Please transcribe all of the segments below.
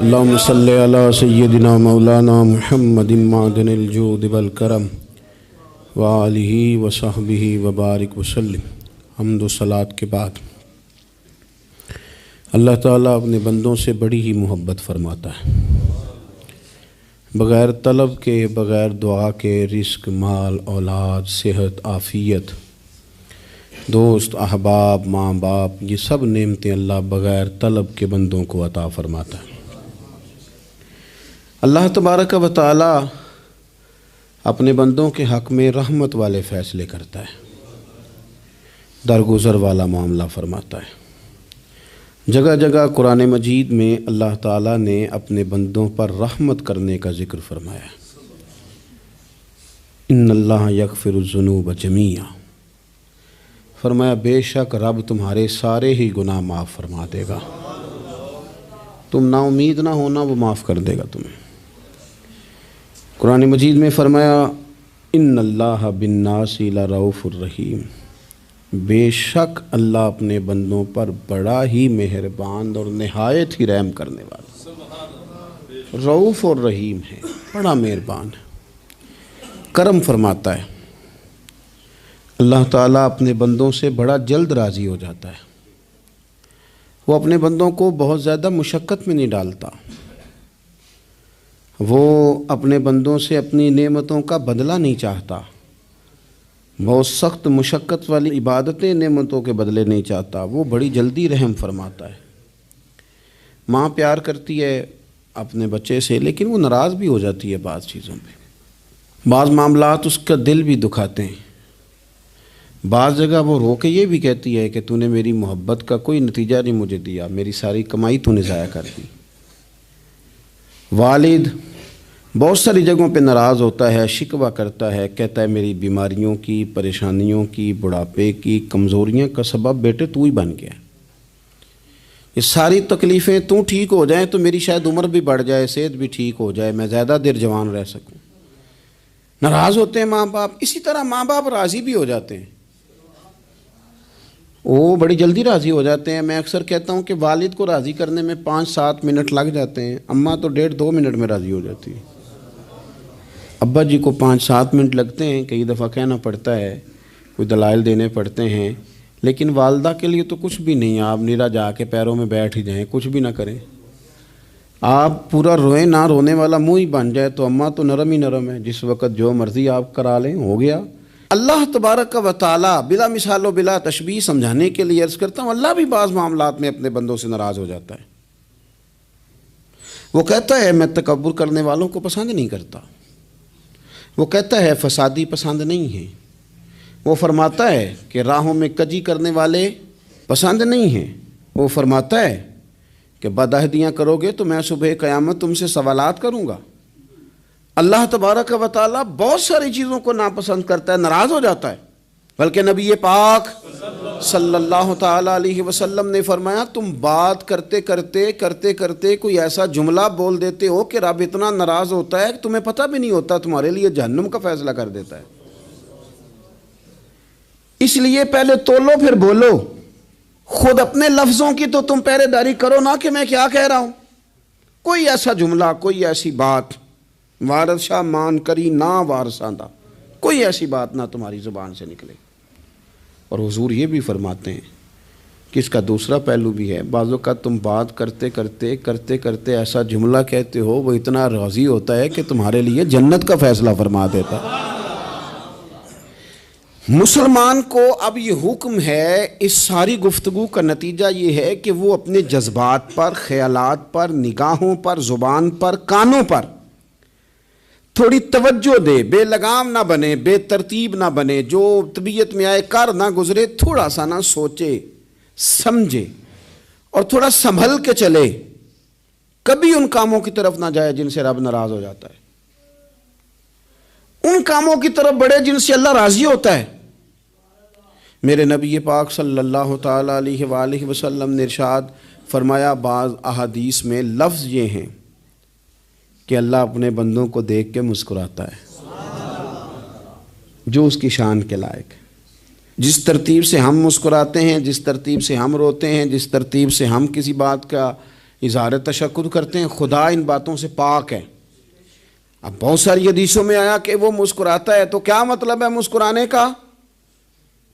اللہم صلی علی سیدنا مولانا محمد معدن الجود والکرم وآلہ وصحبہ وبارک وسلم۔ حمد و صلاۃ کے بعد اللہ تعالیٰ اپنے بندوں سے بڑی ہی محبت فرماتا ہے۔ بغیر طلب کے، بغیر دعا کے رزق، مال، اولاد، صحت، عافیت، دوست، احباب، ماں باپ، یہ سب نعمتیں اللہ بغیر طلب کے بندوں کو عطا فرماتا ہے۔ اللہ تبارک و تعالی اپنے بندوں کے حق میں رحمت والے فیصلے کرتا ہے، درگزر والا معاملہ فرماتا ہے۔ جگہ جگہ قرآن مجید میں اللہ تعالیٰ نے اپنے بندوں پر رحمت کرنے کا ذکر فرمایا ہے۔ ان اللہ یغفر الذنوب جمیعا، فرمایا بے شک رب تمہارے سارے ہی گناہ معاف فرما دے گا، تم نا امید نہ ہونا، وہ معاف کر دے گا تمہیں۔ قرآن مجید میں فرمایا ان اللہ بالناس لرؤوف الرحیم، بے شک اللہ اپنے بندوں پر بڑا ہی مہربان اور نہایت ہی رحم کرنے والا، رؤوف اور رحیم ہے، بڑا مہربان ہے، کرم فرماتا ہے۔ اللہ تعالیٰ اپنے بندوں سے بڑا جلد راضی ہو جاتا ہے، وہ اپنے بندوں کو بہت زیادہ مشقت میں نہیں ڈالتا، وہ اپنے بندوں سے اپنی نعمتوں کا بدلہ نہیں چاہتا، بہت سخت مشقت والی عبادتیں نعمتوں کے بدلے نہیں چاہتا، وہ بڑی جلدی رحم فرماتا ہے۔ ماں پیار کرتی ہے اپنے بچے سے، لیکن وہ ناراض بھی ہو جاتی ہے بعض چیزوں پہ، بعض معاملات اس کا دل بھی دکھاتے ہیں، بعض جگہ وہ رو کے یہ بھی کہتی ہے کہ تو نے میری محبت کا کوئی نتیجہ نہیں مجھے دیا، میری ساری کمائی تو نے ضائع کر دی۔ والد بہت ساری جگہوں پہ ناراض ہوتا ہے، شکوہ کرتا ہے، کہتا ہے میری بیماریوں کی، پریشانیوں کی، بڑھاپے کی، کمزوریاں کا سبب بیٹے تو ہی بن گیا، یہ ساری تکلیفیں تو ٹھیک ہو جائیں تو میری شاید عمر بھی بڑھ جائے، صحت بھی ٹھیک ہو جائے، میں زیادہ دیر جوان رہ سکوں۔ ناراض ہوتے ہیں ماں باپ، اسی طرح ماں باپ راضی بھی ہو جاتے ہیں، وہ بڑی جلدی راضی ہو جاتے ہیں۔ میں اکثر کہتا ہوں کہ والد کو راضی کرنے میں 5-7 منٹ لگ جاتے ہیں، اماں تو 1.5-2 منٹ میں راضی ہو جاتی ہے۔ ابا جی کو 5-7 منٹ لگتے ہیں، کئی دفعہ کہنا پڑتا ہے، کوئی دلائل دینے پڑتے ہیں، لیکن والدہ کے لیے تو کچھ بھی نہیں، آپ نیرا جا کے پیروں میں بیٹھ ہی جائیں، کچھ بھی نہ کریں، آپ پورا روئیں، نہ رونے والا منہ ہی بن جائے تو اماں تو نرم ہی نرم ہے، جس وقت جو مرضی آپ کرا لیں ہو گیا۔ اللہ تبارک و تعالی بلا مثال و بلا تشبیہ سمجھانے کے لیے عرض کرتا ہوں، اللہ بھی بعض معاملات میں اپنے بندوں سے ناراض ہو جاتا ہے۔ وہ کہتا ہے میں تکبر کرنے والوں کو پسند نہیں کرتا، وہ کہتا ہے فسادی پسند نہیں ہیں، وہ فرماتا ہے کہ راہوں میں کجی کرنے والے پسند نہیں ہیں، وہ فرماتا ہے کہ بدعہدیاں کرو گے تو میں صبح قیامت تم سے سوالات کروں گا۔ اللہ تبارک و تعالیٰ بہت ساری چیزوں کو ناپسند کرتا ہے، ناراض ہو جاتا ہے، بلکہ نبی پاک صلی اللہ تعالیٰ علیہ وسلم نے فرمایا تم بات کرتے کرتے کوئی ایسا جملہ بول دیتے ہو کہ رب اتنا ناراض ہوتا ہے کہ تمہیں پتہ بھی نہیں ہوتا، تمہارے لیے جہنم کا فیصلہ کر دیتا ہے۔ اس لیے پہلے تولو پھر بولو، خود اپنے لفظوں کی تو تم پہرے داری کرو نا کہ میں کیا کہہ رہا ہوں۔ کوئی ایسا جملہ، کوئی ایسی بات وارث شاہ مان کری نہ وارثاندہ، کوئی ایسی بات نہ تمہاری زبان سے نکلے۔ اور حضور یہ بھی فرماتے ہیں کہ اس کا دوسرا پہلو بھی ہے، بعض اوقات تم بات کرتے ایسا جملہ کہتے ہو وہ اتنا راضی ہوتا ہے کہ تمہارے لیے جنت کا فیصلہ فرما دیتا ہے۔ مسلمان کو اب یہ حکم ہے، اس ساری گفتگو کا نتیجہ یہ ہے کہ وہ اپنے جذبات پر، خیالات پر، نگاہوں پر، زبان پر، کانوں پر تھوڑی توجہ دے، بے لگام نہ بنے، بے ترتیب نہ بنے، جو طبیعت میں آئے کر نہ گزرے، تھوڑا سا نہ سوچے سمجھے اور تھوڑا سنبھل کے چلے، کبھی ان کاموں کی طرف نہ جائے جن سے رب ناراض ہو جاتا ہے، ان کاموں کی طرف بڑھے جن سے اللہ راضی ہوتا ہے۔ میرے نبی پاک صلی اللہ تعالیٰ علیہ وآلہ وسلم نے ارشاد فرمایا، بعض احادیث میں لفظ یہ ہیں کہ اللہ اپنے بندوں کو دیکھ کے مسکراتا ہے، جو اس کی شان کے لائق ہے۔ جس ترتیب سے ہم مسکراتے ہیں، جس ترتیب سے ہم روتے ہیں، جس ترتیب سے ہم کسی بات کا اظہار تشکر کرتے ہیں، خدا ان باتوں سے پاک ہے۔ اب بہت ساری حدیثوں میں آیا کہ وہ مسکراتا ہے، تو کیا مطلب ہے مسکرانے کا؟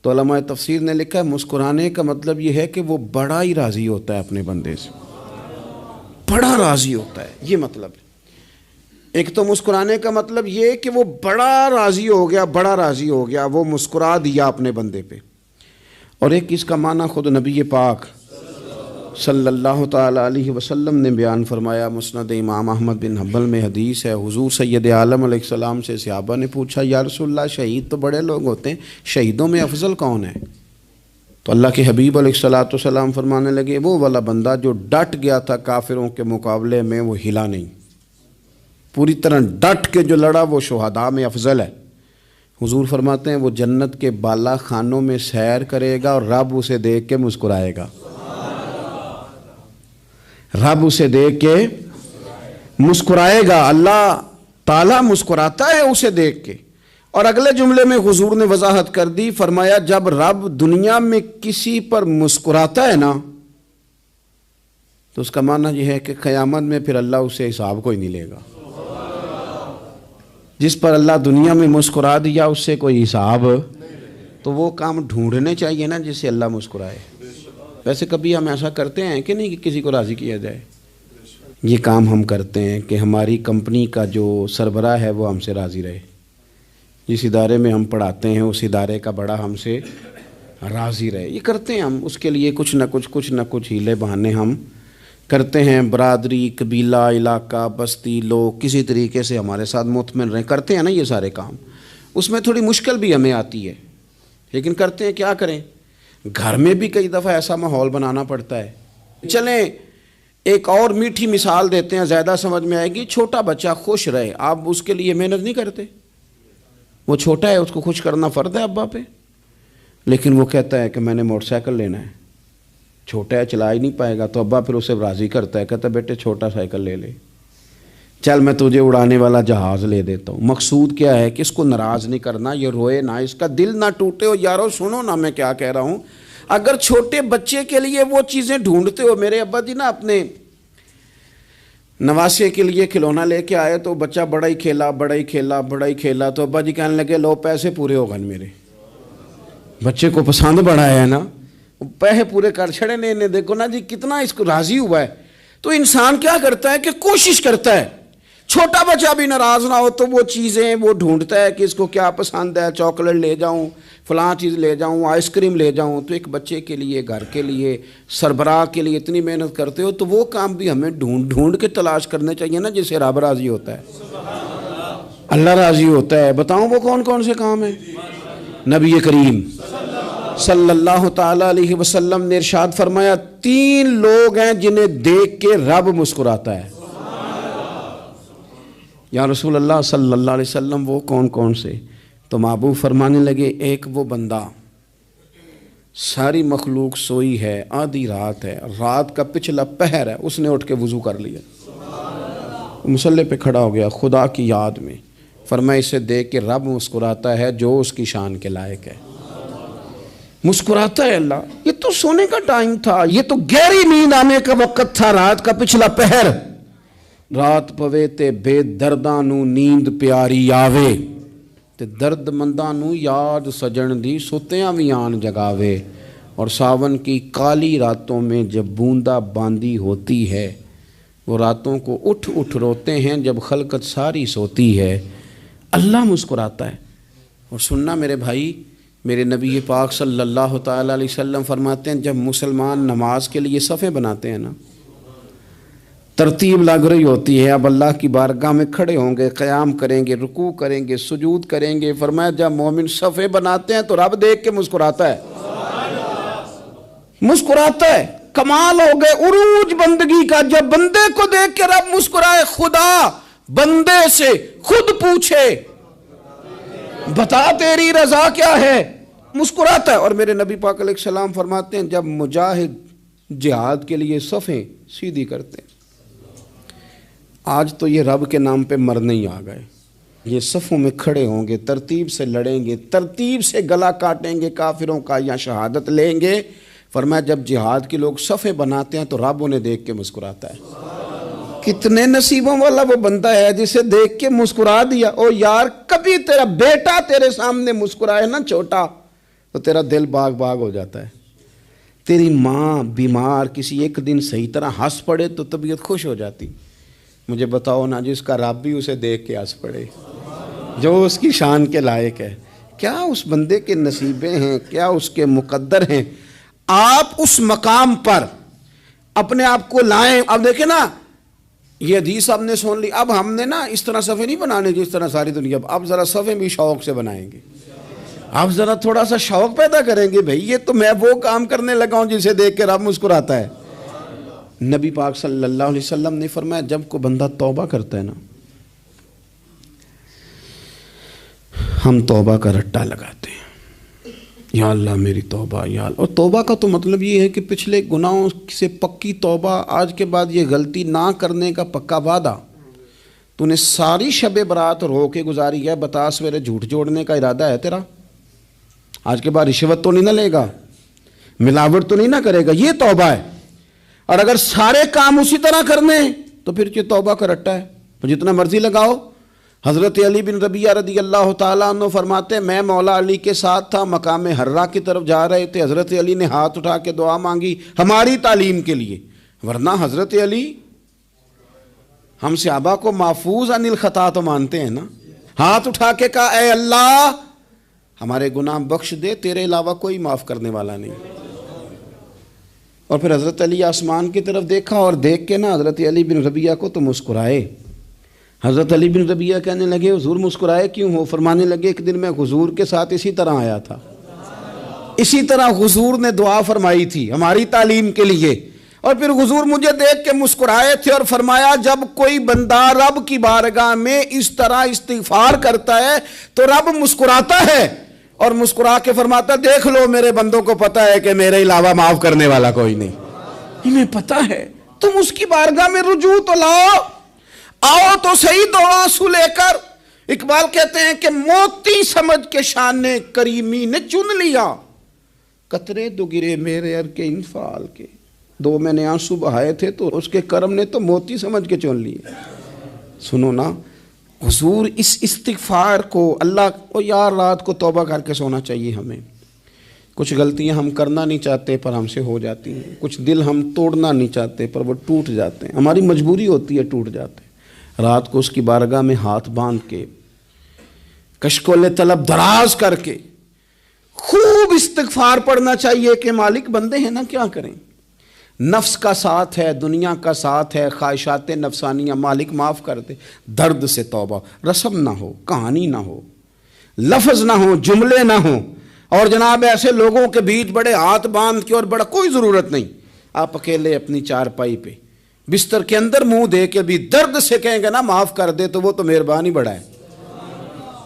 تو علماء تفسیر نے لکھا ہے مسکرانے کا مطلب یہ ہے کہ وہ بڑا ہی راضی ہوتا ہے اپنے بندے سے، بڑا راضی ہوتا ہے، یہ مطلب ہے۔ ایک تو مسکرانے کا مطلب یہ کہ وہ بڑا راضی ہو گیا، بڑا راضی ہو گیا، وہ مسکرا دیا اپنے بندے پہ۔ اور ایک اس کا معنی خود نبی پاک صلی اللہ تعالیٰ علیہ وسلم نے بیان فرمایا۔ مسند امام احمد بن حنبل میں حدیث ہے، حضور سید عالم علیہ السلام سے صحابہ نے پوچھا یا رسول اللہ شہید تو بڑے لوگ ہوتے ہیں، شہیدوں میں افضل کون ہے؟ تو اللہ کے حبیب علیہ السلام فرمانے لگے وہ والا بندہ جو ڈٹ گیا تھا کافروں کے مقابلے میں، وہ ہلا نہیں، پوری طرح ڈٹ کے جو لڑا وہ شہداء میں افضل ہے۔ حضور فرماتے ہیں وہ جنت کے بالا خانوں میں سیر کرے گا اور رب اسے دیکھ کے مسکرائے گا، رب اسے دیکھ کے مسکرائے گا، اللہ تعالیٰ مسکراتا ہے اسے دیکھ کے۔ اور اگلے جملے میں حضور نے وضاحت کر دی، فرمایا جب رب دنیا میں کسی پر مسکراتا ہے نا تو اس کا معنی یہ ہے کہ قیامت میں پھر اللہ اسے حساب کوئی نہیں لے گا۔ جس پر اللہ دنیا میں مسکرا دیا اس سے کوئی حساب، تو وہ کام ڈھونڈنے چاہیے نا جس سے اللہ مسکرائے۔ ویسے کبھی ہم ایسا کرتے ہیں کہ نہیں کہ کسی کو راضی کیا جائے؟ یہ کام ہم کرتے ہیں کہ ہماری کمپنی کا جو سربراہ ہے وہ ہم سے راضی رہے، جس ادارے میں ہم پڑھاتے ہیں اس ادارے کا بڑا ہم سے راضی رہے، یہ کرتے ہیں ہم۔ اس کے لیے کچھ نہ کچھ ہیلے بہانے ہم کرتے ہیں، برادری، قبیلہ، علاقہ، بستی، لوگ کسی طریقے سے ہمارے ساتھ مطمئن رہیں، کرتے ہیں نا یہ سارے کام۔ اس میں تھوڑی مشکل بھی ہمیں آتی ہے لیکن کرتے ہیں، کیا کریں؟ گھر میں بھی کئی دفعہ ایسا ماحول بنانا پڑتا ہے۔ چلیں ایک اور میٹھی مثال دیتے ہیں، زیادہ سمجھ میں آئے گی۔ چھوٹا بچہ خوش رہے، آپ اس کے لیے محنت نہیں کرتے؟ وہ چھوٹا ہے، اس کو خوش کرنا فرض ہے ابا پہ، لیکن وہ کہتا ہے کہ میں نے موٹر سائیکل لینا ہے، چھوٹا ہے چلا ہی نہیں پائے گا، تو ابا پھر اسے راضی کرتا ہے، کہتا ہے بیٹے چھوٹا سائیکل لے لے، چل میں تجھے اڑانے والا جہاز لے دیتا ہوں۔ مقصود کیا ہے کہ اس کو ناراض نہیں کرنا، یہ روئے نہ، اس کا دل نہ ٹوٹے۔ ہو یارو سنو نا میں کیا کہہ رہا ہوں، اگر چھوٹے بچے کے لیے وہ چیزیں ڈھونڈتے ہو، میرے ابا جی نا اپنے نواسے کے لیے کھلونا لے کے آئے تو بچہ بڑا ہی کھیلا، تو ابا جی کہنے لگے لو پیسے پورے ہو گئے میرے، بچے کو پسند بڑا ہے نا، پیسے پورے کر چھڑے نے، دیکھو نا جی کتنا اس کو راضی ہوا ہے۔ تو انسان کیا کرتا ہے کہ کوشش کرتا ہے، چھوٹا بچہ بھی ناراض نہ ہو تو وہ چیزیں وہ ڈھونڈتا ہے کہ اس کو کیا پسند ہے، چاکلیٹ لے جاؤں، فلاں چیز لے جاؤں، آئس کریم لے جاؤں۔ تو ایک بچے کے لیے، گھر کے لیے، سربراہ کے لیے اتنی محنت کرتے ہو تو وہ کام بھی ہمیں ڈھونڈ کے تلاش کرنے چاہیے نا جس سے رب راضی ہوتا ہے، اللہ راضی ہوتا ہے۔ بتاؤں وہ کون کون سے کام ہیں؟ نبی کریم صلی اللہ تعالیٰ علیہ وسلم نے ارشاد فرمایا 3 لوگ ہیں جنہیں دیکھ کے رب مسکراتا ہے۔ یا رسول اللہ صلی اللہ علیہ وسلم وہ کون کون سے؟ تو محبوب فرمانے لگے ایک وہ بندہ ساری مخلوق سوئی ہے، آدھی رات ہے، رات کا پچھلا پہر ہے، اس نے اٹھ کے وضو کر لیا، مصلی پہ کھڑا ہو گیا خدا کی یاد میں، فرمایا اسے دیکھ کے رب مسکراتا ہے جو اس کی شان کے لائق ہے، مسکراتا ہے اللہ۔ یہ تو سونے کا ٹائم تھا، یہ تو گہری نیند آنے کا وقت تھا، رات کا پچھلا پہر۔ رات پوے تے بے درداں نو نیند پیاری آوے، تے درد منداں نو یاد سجن دی ستیاں وی آن جگاوے، اور ساون کی کالی راتوں میں جب بوندا باندی ہوتی ہے، وہ راتوں کو اٹھ روتے ہیں جب خلقت ساری سوتی ہے، اللہ مسکراتا ہے۔ اور سننا میرے بھائی، میرے نبی پاک صلی اللہ تعالیٰ علیہ وسلم فرماتے ہیں جب مسلمان نماز کے لیے صفیں بناتے ہیں نا، ترتیب لگ رہی ہوتی ہے، اب اللہ کی بارگاہ میں کھڑے ہوں گے، قیام کریں گے، رکوع کریں گے، سجود کریں گے، فرمایا جب مومن صفیں بناتے ہیں تو رب دیکھ کے مسکراتا ہے، مسکراتا ہے۔ کمال ہو گئے عروج بندگی کا، جب بندے کو دیکھ کے رب مسکرائے، خدا بندے سے خود پوچھے بتا تیری رضا کیا ہے، مسکراتا ہے۔ اور میرے نبی پاک علیہ السلام فرماتے ہیں جب مجاہد جہاد کے لیے صفیں سیدھی کرتے ہیں، آج تو یہ رب کے نام پہ مرنے ہی آ گئے، یہ صفوں میں کھڑے ہوں گے، ترتیب سے لڑیں گے، ترتیب سے گلا کاٹیں گے کافروں کا یا شہادت لیں گے، فرمایا جب جہاد کے لوگ صفیں بناتے ہیں تو رب انہیں دیکھ کے مسکراتا ہے۔ کتنے نصیبوں والا وہ بندہ ہے جسے دیکھ کے مسکرا دیا۔ او یار کبھی تیرا بیٹا تیرے سامنے مسکرائے نا چھوٹا تو تیرا دل باغ باغ ہو جاتا ہے۔ تیری ماں بیمار کسی ایک دن صحیح طرح ہنس پڑے تو طبیعت خوش ہو جاتی۔ مجھے بتاؤ نا جس کا رب بھی اسے دیکھ کے ہنس پڑے، جو اس کی شان کے لائق ہے، کیا اس بندے کے نصیبیں ہیں، کیا اس کے مقدر ہیں۔ آپ اس مقام پر اپنے آپ کو لائیں۔ اب دیکھیں نا یہ حدیث آپ نے سن لی، اب ہم نے نا اس طرح صفحے نہیں بنانے جس طرح ساری دنیا، اب ذرا صفحے بھی شوق سے بنائیں گے۔ اب ذرا تھوڑا سا شوق پیدا کریں گے، بھئی یہ تو میں وہ کام کرنے لگا ہوں جسے دیکھ کے رب مسکراتا ہے۔ نبی پاک صلی اللہ علیہ وسلم نے فرمایا جب کوئی بندہ توبہ کرتا ہے نا، ہم توبہ کا رٹا لگاتے ہیں، یا اللہ میری توبہ یا اللہ۔ اور توبہ کا تو مطلب یہ ہے کہ پچھلے گناہوں سے پکی توبہ، آج کے بعد یہ غلطی نہ کرنے کا پکا وعدہ۔ تو نے ساری شب برات رو کے گزاری ہے، بتا سویرے جھوٹ جوڑنے کا ارادہ ہے تیرا؟ آج کے بعد رشوت تو نہیں نہ لے گا، ملاوٹ تو نہیں نہ کرے گا، یہ توبہ ہے۔ اور اگر سارے کام اسی طرح کرنے تو پھر یہ توبہ کا رٹا ہے، تو جتنا مرضی لگاؤ۔ حضرت علی بن ربیعہ رضی اللہ تعالیٰ عنہ فرماتے ہیں میں مولا علی کے ساتھ تھا، مقام حرہ کی طرف جا رہے تھے، حضرت علی نے ہاتھ اٹھا کے دعا مانگی ہماری تعلیم کے لیے، ورنہ حضرت علی ہم صحابہ کو محفوظ عن الخطا تو مانتے ہیں نا۔ ہاتھ اٹھا کے کہا اے اللہ ہمارے گناہ بخش دے، تیرے علاوہ کوئی معاف کرنے والا نہیں۔ اور پھر حضرت علی آسمان کی طرف دیکھا اور دیکھ کے نا حضرت علی بن ربیعہ کو تو مسکرائے۔ حضرت علی بن ربیعہ کہنے لگے حضور مسکرائے کیوں ہو؟ فرمانے لگے ایک دن میں حضور کے ساتھ اسی طرح آیا تھا، اسی طرح حضور نے دعا فرمائی تھی ہماری تعلیم کے لیے، اور پھر حضور مجھے دیکھ کے مسکرائے تھے اور فرمایا جب کوئی بندہ رب کی بارگاہ میں اس طرح استغفار کرتا ہے تو رب مسکراتا ہے، اور مسکرا کے فرماتا دیکھ لو میرے بندوں کو پتا ہے کہ میرے علاوہ معاف کرنے والا کوئی نہیں، انہیں پتا ہے، تم اس کی بارگاہ میں رجوع تو لاؤ، آؤ تو صحیح دو آنسو لے کر۔ اقبال کہتے ہیں کہ موتی سمجھ کے شان کریمی نے چن لیا، قطرے دو گرے میرے ار کے انفعال کے، دو میں نے آنسو بہائے تھے تو اس کے کرم نے تو موتی سمجھ کے چن لیے۔ سنو نا حضور اس استغفار کو اللہ کو یار رات کو توبہ کر کے سونا چاہیے ہمیں۔ کچھ غلطیاں ہم کرنا نہیں چاہتے پر ہم سے ہو جاتی ہیں، کچھ دل ہم توڑنا نہیں چاہتے پر وہ ٹوٹ جاتے ہیں، ہماری مجبوری ہوتی ہے ٹوٹ جاتے ہیں۔ رات کو اس کی بارگاہ میں ہاتھ باندھ کے کشکول طلب دراز کر کے خوب استغفار پڑھنا چاہیے کہ مالک بندے ہیں نا کیا کریں، نفس کا ساتھ ہے، دنیا کا ساتھ ہے، خواہشات نفسانیہ، مالک معاف کر دے۔ درد سے توبہ، رسم نہ ہو، کہانی نہ ہو، لفظ نہ ہو، جملے نہ ہوں، اور جناب ایسے لوگوں کے بیچ بڑے ہاتھ باندھ کے اور بڑا کوئی ضرورت نہیں، آپ اکیلے اپنی چارپائی پہ بستر کے اندر منہ دے کے بھی درد سے کہیں گے نا معاف کر دے تو وہ تو مہربانی بڑا ہے۔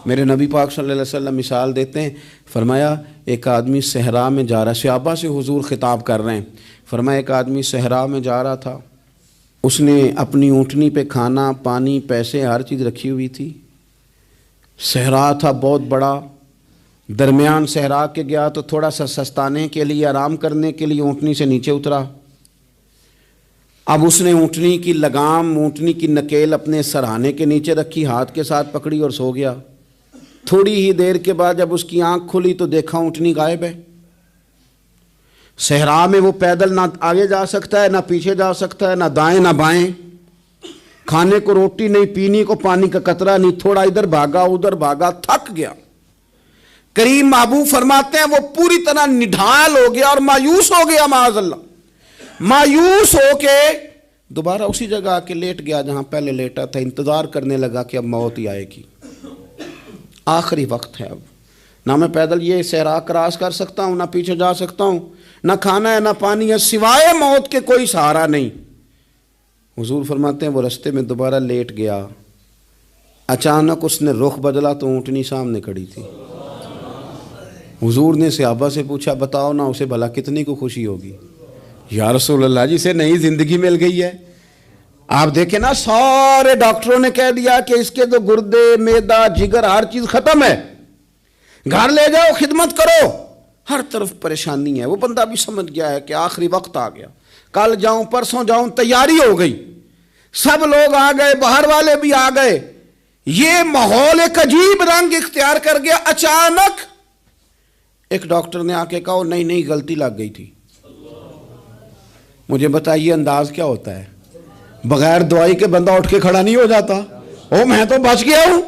میرے نبی پاک صلی اللہ علیہ وسلم مثال دیتے ہیں، فرمایا ایک آدمی صحرا میں جا رہا، صحابہ سے حضور خطاب کر رہے ہیں، فرمایا ایک آدمی صحرا میں جا رہا تھا، اس نے اپنی اونٹنی پہ کھانا پانی پیسے ہر چیز رکھی ہوئی تھی، صحرا تھا بہت بڑا، درمیان صحرا کے گیا تو تھوڑا سا سستانے کے لیے آرام کرنے کے لیے اونٹنی سے نیچے اترا، اب اس نے اونٹنی کی لگام اونٹنی کی نکیل اپنے سرہانے کے نیچے رکھی، ہاتھ کے ساتھ پکڑی اور سو گیا۔ تھوڑی ہی دیر کے بعد جب اس کی آنکھ کھلی تو دیکھا اونٹنی غائب ہے۔ صحرا میں وہ پیدل نہ آگے جا سکتا ہے، نہ پیچھے جا سکتا ہے، نہ دائیں نہ بائیں، کھانے کو روٹی نہیں، پینے کو پانی کا قطرہ نہیں، تھوڑا ادھر بھاگا ادھر بھاگا، تھک گیا۔ کریم محبوب فرماتے ہیں وہ پوری طرح نڈھال ہو گیا اور مایوس ہو گیا، معاذ اللہ، مایوس ہو کے دوبارہ اسی جگہ آ کے لیٹ گیا جہاں پہلے لیٹا تھا، انتظار کرنے لگا کہ اب موت ہی آئے گی، آخری وقت ہے، اب نہ میں پیدل یہ صحرا کراس کر سکتا ہوں، نہ پیچھے جا سکتا ہوں، نہ کھانا ہے نہ پانی ہے، سوائے موت کے کوئی سہارا نہیں۔ حضور فرماتے ہیں وہ رستے میں دوبارہ لیٹ گیا، اچانک اس نے رخ بدلا تو اونٹنی سامنے کھڑی تھی۔ حضور نے صحابہ سے پوچھا بتاؤ نا اسے بھلا کتنی کو خوشی ہوگی؟ یا رسول اللہ جسے نئی زندگی مل گئی ہے۔ آپ دیکھیں نا سارے ڈاکٹروں نے کہہ دیا کہ اس کے تو گردے معدہ جگر ہر چیز ختم ہے، گھر لے جاؤ خدمت کرو، ہر طرف پریشانی ہے. وہ بندہ بھی سمجھ گیا ہے کہ آخری وقت آ گیا, کل جاؤں پرسوں جاؤں, تیاری ہو گئی, سب لوگ آ گئے, باہر والے بھی آ گئے, یہ ماحول ایک عجیب رنگ اختیار کر گیا. اچانک ایک ڈاکٹر نے آ کے کہا نہیں نہیں غلطی لگ گئی تھی. مجھے بتائیے انداز کیا ہوتا ہے؟ بغیر دوائی کے بندہ اٹھ کے کھڑا نہیں ہو جاتا. او میں تو بچ گیا ہوں.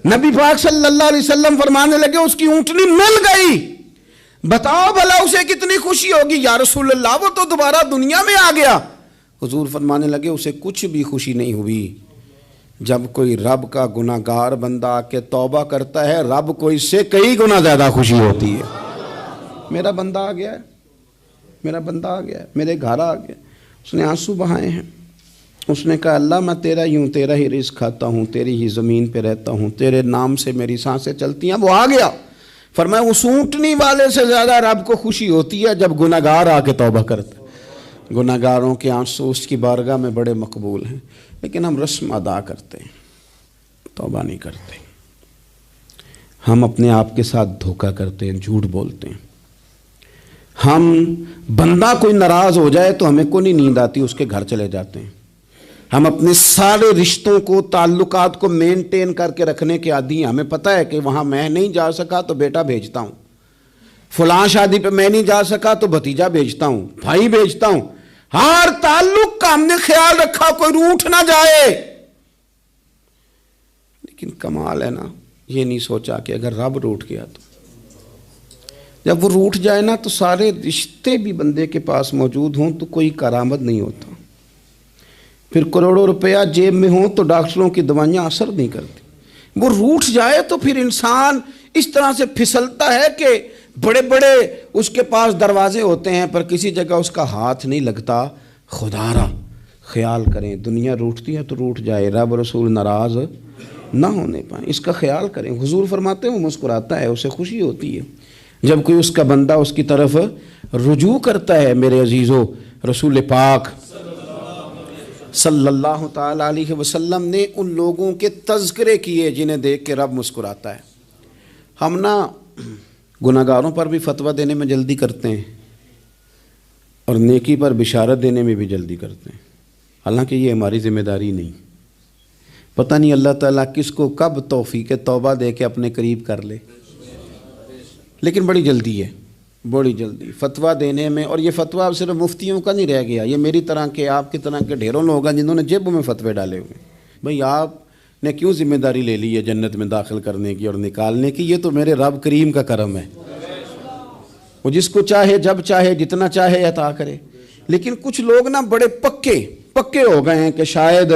نبی پاک صلی اللہ علیہ وسلم فرمانے لگے اس کی اونٹنی مل گئی. بتاؤ بھلا اسے کتنی خوشی ہوگی. یا رسول اللہ وہ تو دوبارہ دنیا میں آ گیا. حضور فرمانے لگے اسے کچھ بھی خوشی نہیں ہوئی. جب کوئی رب کا گناہ گار بندہ آ کے توبہ کرتا ہے, رب کو اس سے کئی گنا زیادہ خوشی ہوتی ہے. میرا بندہ آ گیا ہے, میرا بندہ آ گیا ہے, میرے گھر آ گیا. اس نے آنسو بہائے ہیں. اس نے کہا اللہ میں تیرا ہی ہوں, تیرا ہی رزق کھاتا ہوں, تیری ہی زمین پہ رہتا ہوں, تیرے نام سے میری سانسیں چلتی ہیں. وہ آ گیا. فرمایا اس اونٹنی والے سے زیادہ رب کو خوشی ہوتی ہے جب گناہ گار آ کے توبہ کرتا ہے. گناہ گاروں کے آنسو اس کی بارگاہ میں بڑے مقبول ہیں. لیکن ہم رسم ادا کرتے ہیں, توبہ نہیں کرتے. ہم اپنے آپ کے ساتھ دھوکہ کرتے ہیں, جھوٹ بولتے ہیں. ہم بندہ کوئی ناراض ہو جائے تو ہمیں کو نہیں نیند آتی, اس کے گھر چلے جاتے ہیں. ہم اپنے سارے رشتوں کو, تعلقات کو مینٹین کر کے رکھنے کے عادی ہیں. ہمیں پتہ ہے کہ وہاں میں نہیں جا سکا تو بیٹا بھیجتا ہوں, فلاں شادی پہ میں نہیں جا سکا تو بھتیجا بھیجتا ہوں, بھائی بھیجتا ہوں. ہر تعلق کا ہم نے خیال رکھا کوئی روٹھ نہ جائے. لیکن کمال ہے نا, یہ نہیں سوچا کہ اگر رب روٹھ گیا تو جب وہ روٹھ جائے نا تو سارے رشتے بھی بندے کے پاس موجود ہوں تو کوئی کارآمد نہیں ہوتا. پھر کروڑوں روپیہ جیب میں ہوں تو ڈاکٹروں کی دوائیاں اثر نہیں کرتی. وہ روٹھ جائے تو پھر انسان اس طرح سے پھسلتا ہے کہ بڑے بڑے اس کے پاس دروازے ہوتے ہیں پر کسی جگہ اس کا ہاتھ نہیں لگتا. خدا را خیال کریں, دنیا روٹتی ہے تو روٹھ جائے, رب رسول ناراض نہ ہونے پائیں, اس کا خیال کریں. حضور فرماتے ہیں وہ مسکراتا ہے, اسے خوشی ہوتی ہے جب کوئی اس کا بندہ اس کی طرف رجوع کرتا ہے. میرے عزیزو, رسول پاک صلی اللہ تعالی علیہ وسلم نے ان لوگوں کے تذکرے کیے جنہیں دیکھ کے رب مسکراتا ہے. ہم نا گناہ گاروں پر بھی فتویٰ دینے میں جلدی کرتے ہیں اور نیکی پر بشارت دینے میں بھی جلدی کرتے ہیں, حالانکہ یہ ہماری ذمہ داری نہیں. پتہ نہیں اللہ تعالیٰ کس کو کب توفیق توبہ دے کے اپنے قریب کر لے, لیکن بڑی جلدی ہے, بڑی جلدی فتویٰ دینے میں. اور یہ فتویٰ اب صرف مفتیوں کا نہیں رہ گیا, یہ میری طرح کے, آپ کی طرح کے ڈھیروں لوگ ہیں جنہوں نے جیبوں میں فتوے ڈالے ہوئے. بھئی آپ نے کیوں ذمہ داری لے لی ہے جنت میں داخل کرنے کی اور نکالنے کی؟ یہ تو میرے رب کریم کا کرم ہے, وہ جس کو چاہے جب چاہے جتنا چاہے عطا کرے. لیکن کچھ لوگ نا بڑے پکے ہو گئے ہیں کہ شاید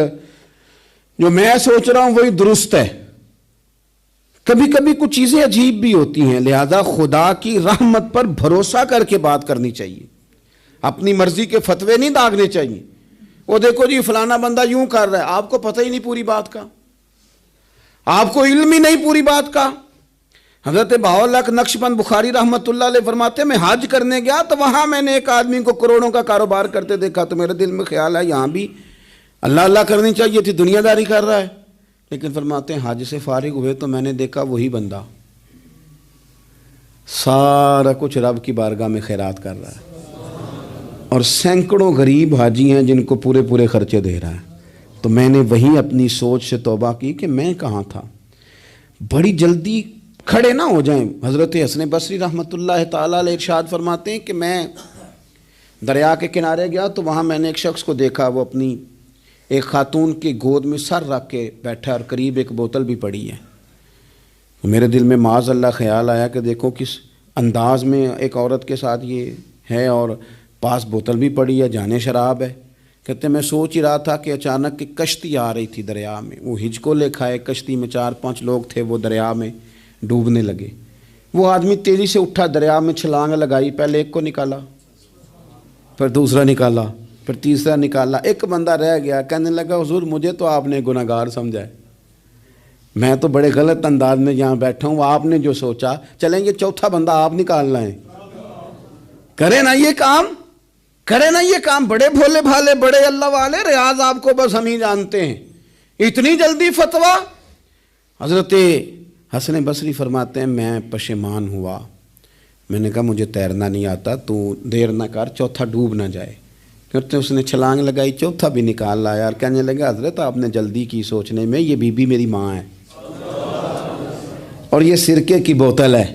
جو میں سوچ رہا ہوں وہی درست ہے. کبھی کبھی کچھ چیزیں عجیب بھی ہوتی ہیں, لہذا خدا کی رحمت پر بھروسہ کر کے بات کرنی چاہیے. اپنی مرضی کے فتوے نہیں داغنے چاہیے. وہ دیکھو جی فلانا بندہ یوں کر رہا ہے, آپ کو پتہ ہی نہیں پوری بات کا, آپ کو علم ہی نہیں پوری بات کا. حضرت بہاءاللہ نقشبند بخاری رحمۃ اللہ علیہ فرماتے ہیں میں حج کرنے گیا تو وہاں میں نے ایک آدمی کو کروڑوں کا کاروبار کرتے دیکھا تو میرے دل میں خیال ہے یہاں بھی اللہ اللہ کرنی چاہیے تھی, دنیا داری کر رہا ہے. لیکن فرماتے ہیں حج سے فارغ ہوئے تو میں نے دیکھا وہی بندہ سارا کچھ رب کی بارگاہ میں خیرات کر رہا ہے اور سینکڑوں غریب حاجی ہیں جن کو پورے پورے خرچے دے رہا ہے. تو میں نے وہی اپنی سوچ سے توبہ کی کہ میں کہاں تھا. بڑی جلدی کھڑے نہ ہو جائیں. حضرت حسن بصری رحمۃ اللہ تعالیٰ علیہ ارشاد فرماتے ہیں کہ میں دریا کے کنارے گیا تو وہاں میں نے ایک شخص کو دیکھا, وہ اپنی ایک خاتون کی گود میں سر رکھ کے بیٹھا اور قریب ایک بوتل بھی پڑی ہے. میرے دل میں معاذ اللہ خیال آیا کہ دیکھو کس انداز میں ایک عورت کے ساتھ یہ ہے اور پاس بوتل بھی پڑی ہے, جانے شراب ہے. کہتے میں سوچ ہی رہا تھا کہ اچانک ایک کشتی آ رہی تھی دریا میں. وہ ہچکو لے کھائے, کشتی میں 4-5 لوگ تھے, وہ دریا میں ڈوبنے لگے. وہ آدمی تیزی سے اٹھا, دریا میں چھلانگ لگائی, پہلے ایک کو نکالا, پھر دوسرا نکالا, پھر تیسرا نکالا. ایک بندہ رہ گیا, کہنے لگا حضور مجھے تو آپ نے گناہ گار سمجھا ہے, میں تو بڑے غلط انداز میں یہاں بیٹھا ہوں, آپ نے جو سوچا. چلیں گے چوتھا بندہ آپ نکالنا ہے, کرے نا یہ کام, کرے نا یہ کام. بڑے بھولے بھالے, بڑے اللہ والے, ریاض آپ کو بس ہم ہی جانتے ہیں. اتنی جلدی فتویٰ. حضرت حسن بصری فرماتے ہیں میں پشیمان ہوا, میں نے کہا مجھے تیرنا نہیں آتا، تو دیر نہ کر، چوتھا ڈوب نہ جائے۔ کرتے اس نے چھلانگ لگائی، چوتھا بھی نکال لایا اور کہنے لگا حضرت آپ نے جلدی کی سوچنے میں، یہ بی بی میری ماں ہے اور یہ سرکے کی بوتل ہے۔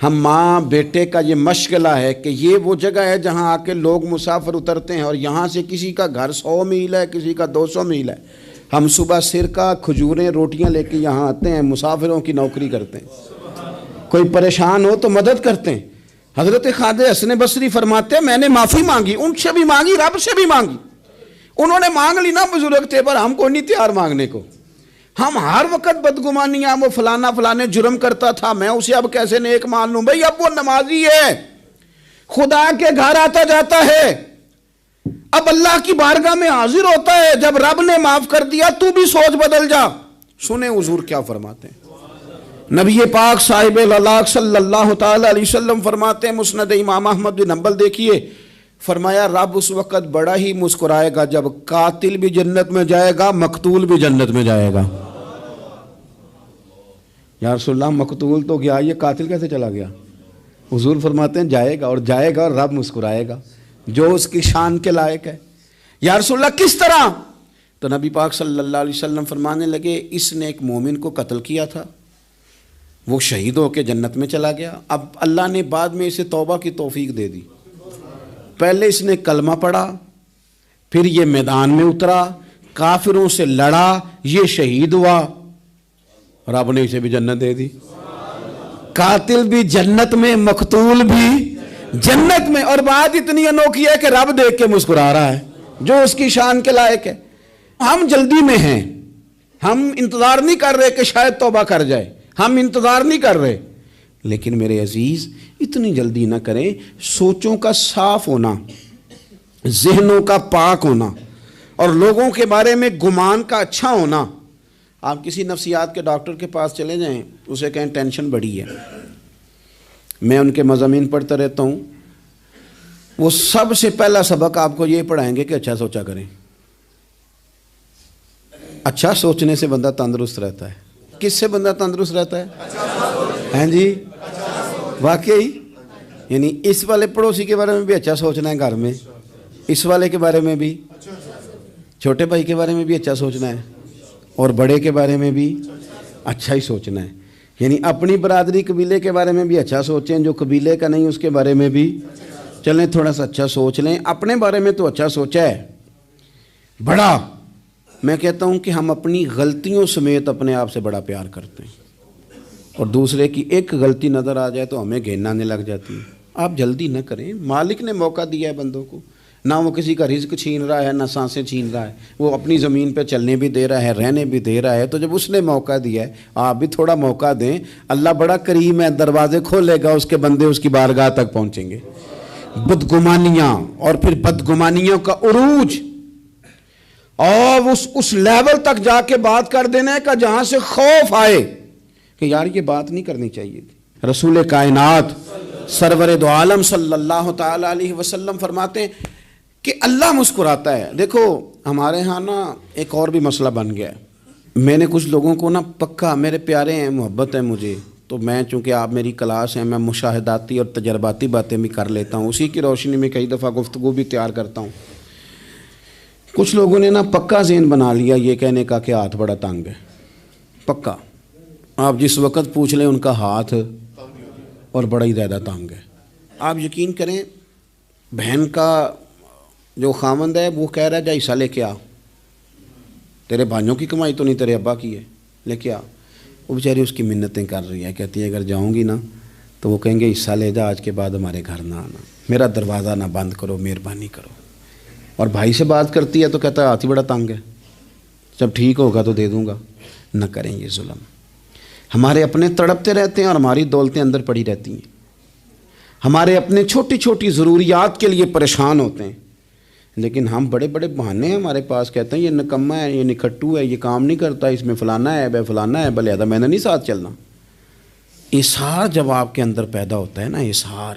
ہم ماں بیٹے کا یہ مشغلہ ہے کہ یہ وہ جگہ ہے جہاں آ کے لوگ مسافر اترتے ہیں، اور یہاں سے کسی کا گھر 100 میل ہے، کسی کا 200 میل ہے۔ ہم صبح سرکہ، کھجوریں، روٹیاں لے کے یہاں آتے ہیں، مسافروں کی نوکری کرتے ہیں، کوئی پریشان ہو تو مدد کرتے ہیں۔ حضرت خواجہ حسن بصری فرماتے ہیں میں نے معافی مانگی، ان سے بھی مانگی، رب سے بھی مانگی۔ انہوں نے مانگ لی نا بزرگ تھے، پر ہم کو نہیں تیار مانگنے کو۔ ہم ہر وقت بدگمانیاں، وہ فلانا فلانے جرم کرتا تھا، میں اسے اب کیسے نیک مان لوں؟ بھئی اب وہ نمازی ہے، خدا کے گھر آتا جاتا ہے، اب اللہ کی بارگاہ میں حاضر ہوتا ہے، جب رب نے معاف کر دیا تو بھی سوچ بدل جا۔ سنیں حضور کیا فرماتے ہیں۔ نبی پاک صاحب اللہ صلی اللہ تعالی علیہ وسلم فرماتے ہیں، مسند امام احمد بن حنبل دیکھیے، فرمایا رب اس وقت بڑا ہی مسکرائے گا جب قاتل بھی جنت میں جائے گا، مقتول بھی جنت میں جائے گا۔ یا رسول اللہ مقتول تو گیا، یہ قاتل کیسے چلا گیا؟ حضور فرماتے ہیں جائے گا، اور جائے گا اور رب مسکرائے گا، جو اس کی شان کے لائق ہے۔ یا رسول اللہ کس طرح؟ تو نبی پاک صلی اللہ علیہ وسلم فرمانے لگے اس نے ایک مومن کو قتل کیا تھا، وہ شہید ہو کے جنت میں چلا گیا، اب اللہ نے بعد میں اسے توبہ کی توفیق دے دی۔ پہلے اس نے کلمہ پڑھا، پھر یہ میدان میں اترا، کافروں سے لڑا، یہ شہید ہوا، رب نے اسے بھی جنت دے دی۔ قاتل بھی جنت میں، مقتول بھی جنت میں، اور بات اتنی انوکھی ہے کہ رب دیکھ کے مسکرا رہا ہے، جو اس کی شان کے لائق ہے۔ ہم جلدی میں ہیں، ہم انتظار نہیں کر رہے کہ شاید توبہ کر جائے، ہم انتظار نہیں کر رہے، لیکن میرے عزیز اتنی جلدی نہ کریں۔ سوچوں کا صاف ہونا، ذہنوں کا پاک ہونا، اور لوگوں کے بارے میں گمان کا اچھا ہونا۔ آپ کسی نفسیات کے ڈاکٹر کے پاس چلے جائیں، اسے کہیں ٹینشن بڑی ہے، میں ان کے مضامین پڑھتا رہتا ہوں، وہ سب سے پہلا سبق آپ کو یہ پڑھائیں گے کہ اچھا سوچا کریں۔ اچھا سوچنے سے بندہ تندرست رہتا ہے۔ کس سے بندہ تندرست رہتا ہے؟ ہیں جی واقعی، یعنی اس والے پڑوسی کے بارے میں بھی اچھا سوچنا ہے، گھر میں اس والے کے بارے میں بھی، چھوٹے بھائی کے بارے میں بھی اچھا سوچنا ہے، اور بڑے کے بارے میں بھی اچھا ہی سوچنا ہے۔ یعنی اپنی برادری قبیلے کے بارے میں بھی اچھا سوچیں، جو قبیلے کا نہیں اس کے بارے میں بھی چلیں تھوڑا سا اچھا سوچ لیں۔ اپنے بارے میں تو اچھا سوچا ہے بڑا، میں کہتا ہوں کہ ہم اپنی غلطیوں سمیت اپنے آپ سے بڑا پیار کرتے ہیں، اور دوسرے کی ایک غلطی نظر آ جائے تو ہمیں گھن آنے لگ جاتی ہے۔ آپ جلدی نہ کریں، مالک نے موقع دیا ہے بندوں کو، نہ وہ کسی کا رزق چھین رہا ہے، نہ سانسیں چھین رہا ہے، وہ اپنی زمین پہ چلنے بھی دے رہا ہے، رہنے بھی دے رہا ہے، تو جب اس نے موقع دیا ہے آپ بھی تھوڑا موقع دیں۔ اللہ بڑا کریم ہے، دروازے کھولے گا، اس کے بندے اس کی بارگاہ تک پہنچیں گے۔ بدگمانیاں، اور پھر بدگمانیوں کا عروج، اور اس لیول تک جا کے بات کر دینا ہے کہ جہاں سے خوف آئے کہ یار یہ بات نہیں کرنی چاہیے تھی۔ رسول کائنات سرور دو عالم صلی اللہ تعالی علیہ وسلم فرماتے ہیں کہ اللہ مسکراتا ہے۔ دیکھو ہمارے ہاں نا ایک اور بھی مسئلہ بن گیا ہے، میں نے کچھ لوگوں کو نا پکا، میرے پیارے ہیں، محبت ہے مجھے، تو میں چونکہ آپ میری کلاس ہیں، میں مشاہداتی اور تجرباتی باتیں بھی کر لیتا ہوں، اسی کی روشنی میں کئی دفعہ گفتگو بھی تیار کرتا ہوں۔ کچھ لوگوں نے نا پکا ذہن بنا لیا یہ کہنے کا کہ ہاتھ بڑا تنگ ہے، پکا، آپ جس وقت پوچھ لیں ان کا ہاتھ اور بڑا ہی زیادہ تنگ ہے۔ آپ یقین کریں، بہن کا جو خامند ہے وہ کہہ رہا ہے جا حصہ لے کے آ، تیرے بھائیوں کی کمائی تو نہیں، تیرے ابا کی ہے، لے کے آ۔ وہ بیچاری اس کی منتیں کر رہی ہے، کہتی ہے اگر جاؤں گی نا تو وہ کہیں گے حصہ لے جا، آج کے بعد ہمارے گھر نہ آنا، میرا دروازہ نہ بند کرو، مہربانی کرو۔ اور بھائی سے بات کرتی ہے تو کہتا ہے ہاتھ ہی بڑا تنگ ہے، جب ٹھیک ہوگا تو دے دوں گا۔ نہ کریں یہ ظلم۔ ہمارے اپنے تڑپتے رہتے ہیں اور ہماری دولتیں اندر پڑی رہتی ہیں، ہمارے اپنے چھوٹی چھوٹی ضروریات کے لیے پریشان ہوتے ہیں، لیکن ہم بڑے بڑے بہانے ہیں ہمارے پاس، کہتے ہیں یہ نکمہ ہے، یہ نکھٹو ہے، یہ کام نہیں کرتا، اس میں فلانا ہے، بے فلانا ہے، بلہذا میں نے نہیں ساتھ چلنا۔ اظہار جب آپ کے اندر پیدا ہوتا ہے نا، اظہار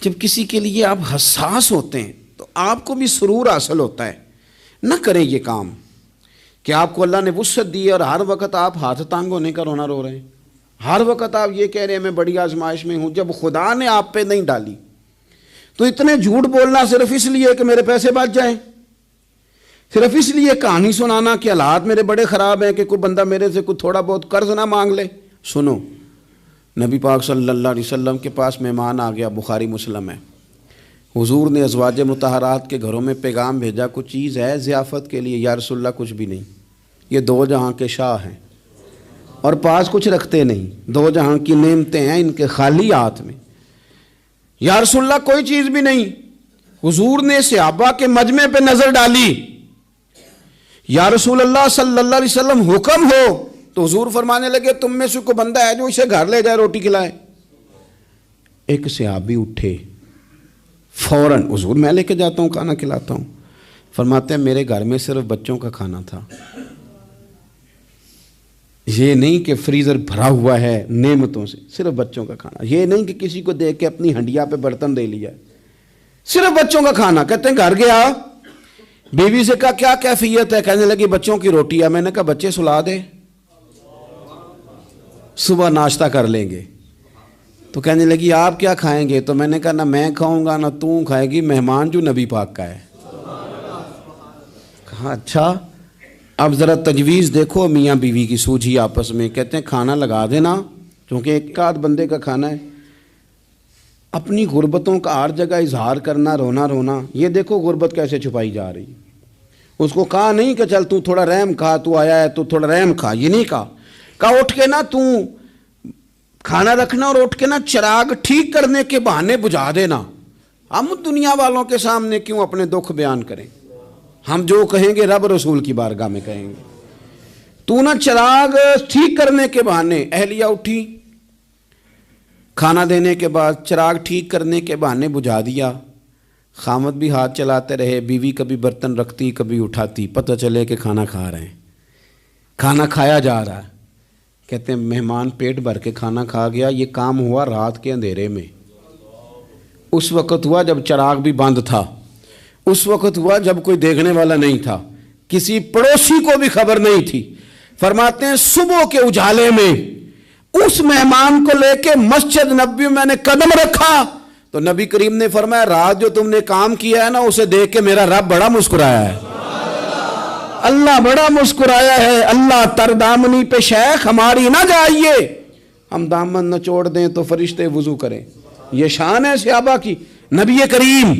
جب کسی کے لیے آپ حساس ہوتے ہیں تو آپ کو بھی سرور حاصل ہوتا ہے۔ نہ کریں یہ کام کہ آپ کو اللہ نے وسعت دی اور ہر وقت آپ ہاتھ تانگ ہونے کا رونا رو رہے ہیں۔ ہر وقت آپ یہ کہہ رہے ہیں میں بڑی آزمائش میں ہوں، جب خدا نے آپ پہ نہیں ڈالی تو اتنے جھوٹ بولنا صرف اس لیے کہ میرے پیسے بچ جائیں، صرف اس لیے کہانی سنانا کہ حالات میرے بڑے خراب ہیں کہ کوئی بندہ میرے سے کوئی تھوڑا بہت قرض نہ مانگ لے۔ سنو، نبی پاک صلی اللہ علیہ وسلم کے پاس مہمان آ گیا، بخاری مسلم ہے، حضور نے ازواج مطہرات کے گھروں میں پیغام بھیجا، کچھ چیز ہے ضیافت کے لیے؟ یا رسول اللہ کچھ بھی نہیں، یہ دو جہاں کے شاہ ہیں اور پاس کچھ رکھتے نہیں، دو جہاں کی نعمتیں ہیں ان کے خالی ہاتھ میں۔ یا رسول اللہ کوئی چیز بھی نہیں۔ حضور نے صحابہ کے مجمع پہ نظر ڈالی، یا رسول اللہ صلی اللہ علیہ وسلم حکم ہو، تو حضور فرمانے لگے تم میں سے کوئی بندہ ہے جو اسے گھر لے جائے روٹی کھلائے؟ ایک صحابی اٹھے فوراً، حضور میں لے کے جاتا ہوں کھانا کھلاتا ہوں۔ فرماتے ہیں میرے گھر میں صرف بچوں کا کھانا تھا، یہ نہیں کہ فریزر بھرا ہوا ہے نعمتوں سے، صرف بچوں کا کھانا، یہ نہیں کہ کسی کو دیکھ کے اپنی ہنڈیا پہ برتن دے لیا، صرف بچوں کا کھانا۔ کہتے ہیں گھر گیا، بیوی سے کہا کیا کیفیت ہے؟ کہنے لگی بچوں کی روٹی ہے۔ میں نے کہا بچے سلا دے، صبح ناشتہ کر لیں گے۔ تو کہنے لگی آپ کیا کھائیں گے؟ تو میں نے کہا نہ میں کھاؤں گا نہ تو کھائے گی، مہمان جو نبی پاک کا ہے۔ کہا اچھا، اب ذرا تجویز دیکھو میاں بیوی کی سوجھی آپس میں۔ کہتے ہیں کھانا لگا دینا، کیونکہ ایک آدھ بندے کا کھانا ہے۔ اپنی غربتوں کا ہر جگہ اظہار کرنا، رونا رونا، یہ دیکھو غربت کیسے چھپائی جا رہی۔ اس کو کہا نہیں کہ چل تو تھوڑا رحم کھا، تو آیا ہے تو تھوڑا رحم کھا، یہ نہیں کہا اٹھ کے نا تو کھانا رکھنا اور اٹھ کے نا چراغ ٹھیک کرنے کے بہانے بجھا دینا۔ ہم دنیا والوں کے سامنے کیوں اپنے دکھ بیان کریں؟ ہم جو کہیں گے رب رسول کی بارگاہ میں کہیں گے۔ تو نا چراغ ٹھیک کرنے کے بہانے، اہلیہ اٹھی، کھانا دینے کے بعد چراغ ٹھیک کرنے کے بہانے بجھا دیا۔ خامد بھی ہاتھ چلاتے رہے، بیوی کبھی برتن رکھتی کبھی اٹھاتی، پتہ چلے کہ کھانا کھا رہے ہیں، کھانا کھایا جا رہا ہے۔ کہتے ہیں مہمان پیٹ بھر کے کھانا کھا گیا۔ یہ کام ہوا رات کے اندھیرے میں، اس وقت ہوا جب چراغ بھی بند تھا، اس وقت ہوا جب کوئی دیکھنے والا نہیں تھا، کسی پڑوسی کو بھی خبر نہیں تھی۔ فرماتے ہیں صبح کے اجالے میں اس مہمان کو لے کے مسجد نبوی میں نے قدم رکھا تو نبی کریم نے فرمایا رات جو تم نے کام کیا ہے نا اسے دیکھ کے میرا رب بڑا مسکرایا ہے، اللہ بڑا مسکرایا ہے۔ اللہ تر دامنی پہ شیخ ہماری نہ جائیے، ہم دامن نچوڑ دیں تو فرشتے وضو کریں۔ یہ شان ہے صحابہ کی۔ نبی کریم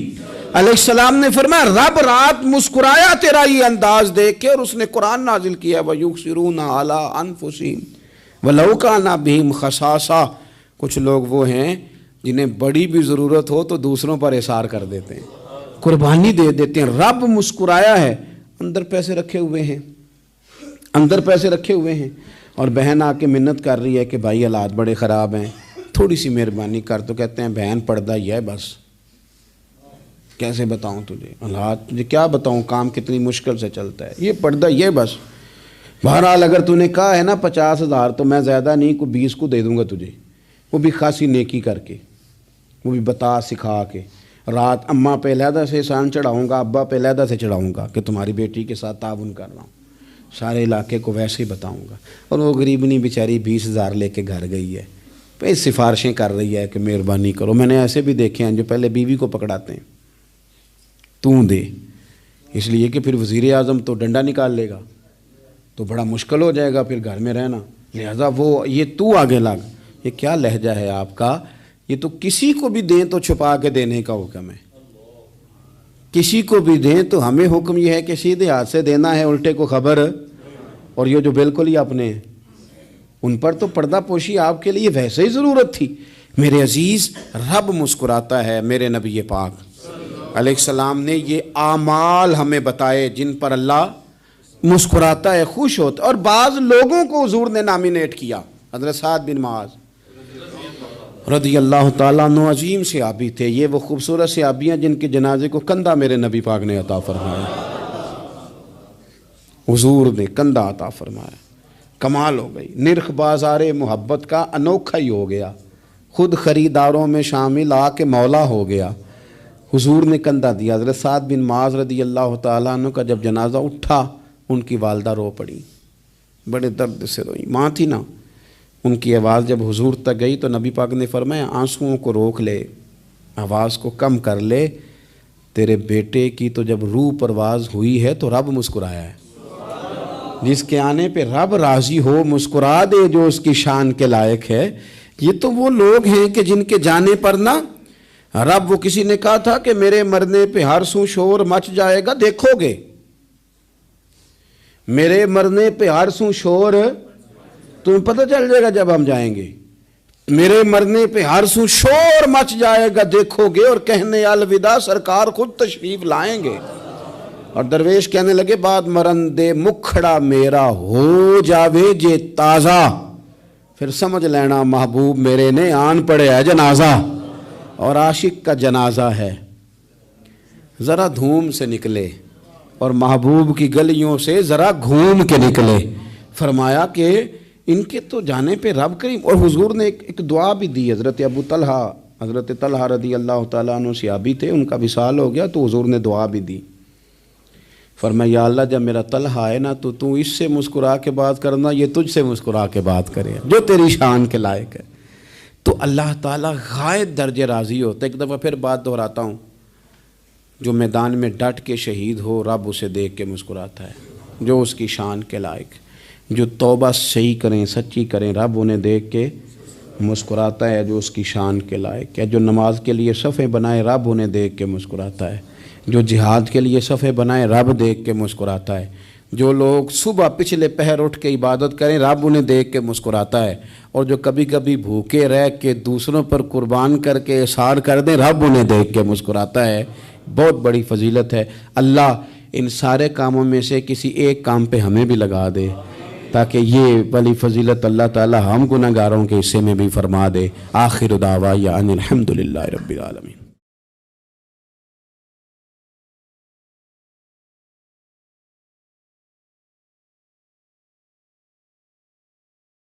علیہ السلام نے فرمایا رب رات مسکرایا تیرا یہ انداز دیکھ کے، اور اس نے قرآن نازل کیا وَيُؤْثِرُونَ عَلَىٰ أَنفُسِهِمْ وَلَوْ كَانَ بِهِمْ خَصَاصَةٌ۔ کچھ لوگ وہ ہیں جنہیں بڑی بھی ضرورت ہو تو دوسروں پر اثار کر دیتے ہیں، قربانی دے دیتے ہیں۔ رب مسکرایا ہے، اندر پیسے رکھے ہوئے ہیں، اندر پیسے رکھے ہوئے ہیں، اور بہن آ کے منت کر رہی ہے کہ بھائی حالات بڑے خراب ہیں، تھوڑی سی مہربانی کر۔ تو کہتے ہیں بہن پردہ ہی ہے بس، کیسے بتاؤں تجھے حالات، مجھے کیا بتاؤں کام کتنی مشکل سے چلتا ہے، یہ پردہ یہ بس۔ بہرحال اگر تو نے کہا ہے نا 50,000 تو میں زیادہ نہیں کوئی 20 کو دے دوں گا تجھے، وہ بھی خاصی نیکی کر کے، وہ بھی بتا سکھا کے۔ رات اماں پہ علیحدہ سے احسان چڑھاؤں گا، ابا پہ علیحدہ سے چڑھاؤں گا کہ تمہاری بیٹی کے ساتھ تعاون کر رہا ہوں، سارے علاقے کو ویسے ہی بتاؤں گا۔ اور وہ غریبنی بیچاری 20,000 لے کے گھر گئی ہے، پھر سفارشیں کر رہی ہے کہ مہربانی کرو۔ میں نے ایسے بھی دیکھے ہیں جو پہلے بیوی کو پکڑاتے ہیں تو دے، اس لیے کہ پھر وزیر اعظم تو ڈنڈا نکال لے گا تو بڑا مشکل ہو جائے گا پھر گھر میں رہنا، لہذا وہ یہ تو آگے لگ۔ یہ کیا لہجہ ہے آپ کا؟ یہ تو کسی کو بھی دیں تو چھپا کے دینے کا حکم ہے، کسی کو بھی دیں تو ہمیں حکم یہ ہے کہ سیدھے ہاتھ سے دینا ہے، الٹے کو خبر۔ اور یہ جو بالکل ہی اپنے ہیں ان پر تو پردہ پوشی آپ کے لیے ویسے ہی ضرورت تھی۔ میرے عزیز، رب مسکراتا ہے۔ میرے نبی پاک علیہ السلام نے یہ اعمال ہمیں بتائے جن پر اللہ مسکراتا ہے، خوش ہوتا ہے۔ اور بعض لوگوں کو حضور نے نامینیٹ کیا۔ حضرت سعد بن معاذ رضی اللہ تعالیٰ عنہ عظیم صحابی تھے، یہ وہ خوبصورت صحابیاں جن کے جنازے کو کندھا میرے نبی پاک نے عطا فرمایا، حضور نے کندھا عطا فرمایا۔ کمال ہو گئی، نرخ بازار محبت کا انوکھا ہی ہو گیا، خود خریداروں میں شامل آ کے مولا ہو گیا۔ حضور نے کندھا دیا۔ حضرت سعد بن معاذ رضی اللہ تعالیٰ عنہ کا جب جنازہ اٹھا، ان کی والدہ رو پڑی، بڑے درد سے روئی، ماں تھی نا، ان کی آواز جب حضور تک گئی تو نبی پاک نے فرمایا آنسوؤں کو روک لے، آواز کو کم کر لے، تیرے بیٹے کی تو جب روح پرواز ہوئی ہے تو رب مسکرایا ہے۔ جس کے آنے پہ رب راضی ہو مسکرا دے جو اس کی شان کے لائق ہے۔ یہ تو وہ لوگ ہیں کہ جن کے جانے پر نہ رب، وہ کسی نے کہا تھا کہ میرے مرنے پہ ہر سو شور مچ جائے گا، دیکھو گے میرے مرنے پہ ہر سو شور تمہیں پتہ چل جائے گا جب ہم جائیں گے، میرے مرنے پہ ہر سو شور مچ جائے گا دیکھو گے، اور کہنے الوداع سرکار خود تشریف لائیں گے۔ اور درویش کہنے لگے بعد مرن دے مکھڑا میرا ہو جاوے جے تازہ، پھر سمجھ لینا محبوب میرے نے آن پڑے ہے جنازہ۔ اور عاشق کا جنازہ ہے، ذرا دھوم سے نکلے اور محبوب کی گلیوں سے ذرا گھوم کے نکلے۔ فرمایا کہ ان کے تو جانے پہ رب کریم، اور حضور نے ایک دعا بھی دی۔ حضرت ابو طلحہ، حضرت طلحہ رضی اللہ تعالیٰ عنہ صحابی تھے، ان کا وصال ہو گیا تو حضور نے دعا بھی دی۔ فرمایا یا اللہ جب میرا طلحہ آئے نا تو اس سے مسکرا کے بات کرنا، یہ تجھ سے مسکرا کے بات کرے جو تیری شان کے لائق ہے۔ تو اللہ تعالیٰ غائب درجے راضی ہوتا ہے۔ ایک دفعہ پھر بات دہراتا ہوں، جو میدان میں ڈٹ کے شہید ہو رب اسے دیکھ کے مسکراتا ہے جو اس کی شان کے لائق۔ جو توبہ صحیح کریں، سچی کریں، رب انہیں دیکھ کے مسکراتا ہے جو اس کی شان کے لائق ہے۔ جو نماز کے لیے صفیں بنائے رب انہیں دیکھ کے مسکراتا ہے۔ جو جہاد کے لیے صفیں بنائے رب دیکھ کے مسکراتا ہے۔ جو لوگ صبح پچھلے پہر اٹھ کے عبادت کریں رب انہیں دیکھ کے مسکراتا ہے۔ اور جو کبھی کبھی بھوکے رہ کے دوسروں پر قربان کر کے احسان کر دیں رب انہیں دیکھ کے مسکراتا ہے۔ بہت بڑی فضیلت ہے۔ اللہ ان سارے کاموں میں سے کسی ایک کام پہ ہمیں بھی لگا دے تاکہ یہ بڑی فضیلت اللہ تعالی ہم گناہگاروں کے حصے میں بھی فرما دے۔ آخر دعوانا ان الحمدللہ رب العالمین۔